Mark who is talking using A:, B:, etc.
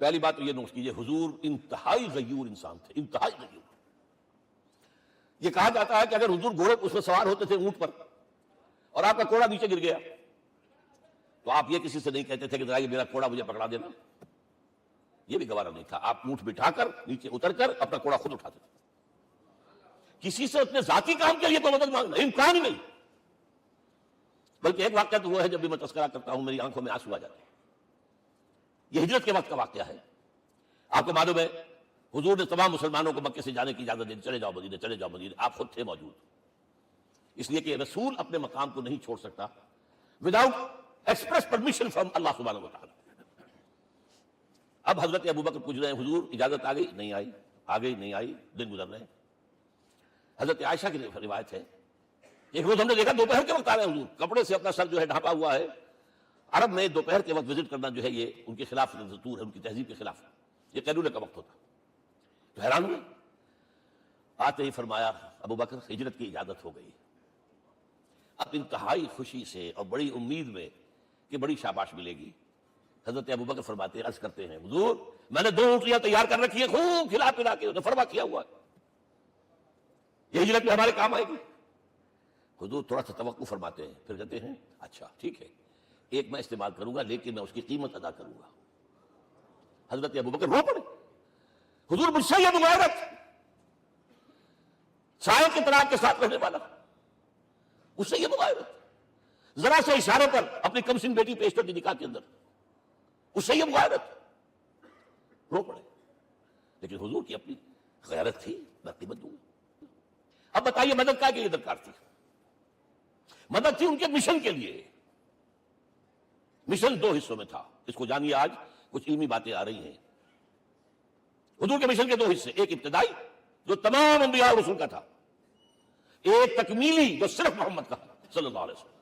A: پہلی بات تو یہ نوٹ کیجئے، حضور انتہائی غیور انسان تھے، انتہائی غیور۔ یہ کہا جاتا ہے کہ اگر حضور گھوڑے اس میں سوار ہوتے تھے اونٹ پر اور آپ کا کوڑا نیچے گر گیا تو آپ یہ کسی سے نہیں کہتے تھے کہ ذرا یہ میرا کوڑا مجھے پکڑا دینا، یہ بھی گوارا نہیں تھا۔ آپ اونٹ بٹھا کر نیچے اتر کر اپنا کوڑا خود اٹھاتے تھے۔ کسی سے اپنے ذاتی کام کے لیے تو مدد مانگنا امکان ہی نہیں۔ بلکہ ایک واقعہ تو وہ ہے جب بھی میں تذکرہ کرتا ہوں میری آنکھوں میں آنسو آ جاتے ہیں۔ یہ ہجرت کے وقت کا واقعہ ہے۔ آپ کو معلوم ہے حضور نے تمام مسلمانوں کو مکے سے جانے کی اجازت دی، چلے جاؤ مدینے، چلے جاؤ مدینے، آپ خود تھے موجود، اس لیے کہ رسول اپنے مقام کو نہیں چھوڑ سکتا وداؤٹ ایکسپریس پرمیشن فرام اللہ سبحانہ و تعالی۔ اب حضرت ابوبکر پوچھ رہے ہیں حضور اجازت آ گئی؟ نہیں آئی، آ گئی نہیں آئی، دن گزر رہے ہیں۔ حضرت عائشہ کی روایت ہے ایک روز ہم نے دیکھا دوپہر کے وقت آ رہے ہیں حضور، کپڑے سے اپنا سر جو ہے ڈھانپا ہوا ہے۔ عرب میں دوپہر کے وقت وزٹ کرنا جو ہے یہ ان کے خلاف دستور ہے، ان کی تہذیب کے خلاف، یہ قیلولے کا وقت ہوتا۔ تو حیران ہوئے، آتے ہی فرمایا ابوبکر ہجرت کی اجازت ہو گئی۔ اب انتہائی خوشی سے اور بڑی امید میں کہ بڑی شاباش ملے گی، حضرت ابوبکر فرماتے عرض کرتے ہیں حضور میں نے 2 اونٹیاں تیار کر رکھی ہیں، خوب کھلا پلا کے فرما کیا ہوا ہے، یہ ہجرت میں ہمارے کام آئے گی۔ حضور تھوڑا سا توقع فرماتے ہیں، پھر کہتے ہیں اچھا ٹھیک ہے، ایک میں استعمال کروں گا لیکن میں اس کی قیمت ادا کروں گا۔ حضرت ابوبکر رو پڑے، حضور مجھ سے یہ مغایرت، سائے کے طرح کے ساتھ رہنے والا، اس سے یہ مغایرت، ذرا سے اشارے پر اپنی کمسن بیٹی پیش کر دی نکاح کے اندر، اس سے یہ مغایرت، رو پڑے۔ لیکن حضور کی اپنی غیرت تھی، میں قیمت دوں گا۔ اب بتائیے مدد کا کے لیے درکار تھی؟ مدد تھی ان کے مشن کے لیے۔ مشن 2 حصوں میں تھا، اس کو جانیے، آج کچھ علمی باتیں آ رہی ہیں۔ حضور کے مشن کے 2 حصے، ایک ابتدائی جو تمام انبیاء اور رسول کا تھا، ایک تکمیلی جو صرف محمد کا صلی اللہ علیہ وسلم۔